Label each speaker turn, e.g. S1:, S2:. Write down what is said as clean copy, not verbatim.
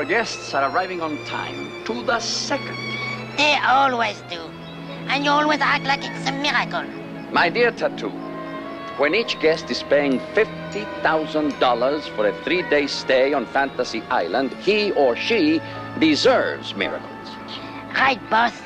S1: guests are arriving on time, to the second.
S2: They always do. And you always act like it's a miracle.
S1: My dear Tattoo, when each guest is paying $50,000 for a 3-day stay on Fantasy Island, he or she deserves miracles.
S2: Right, boss.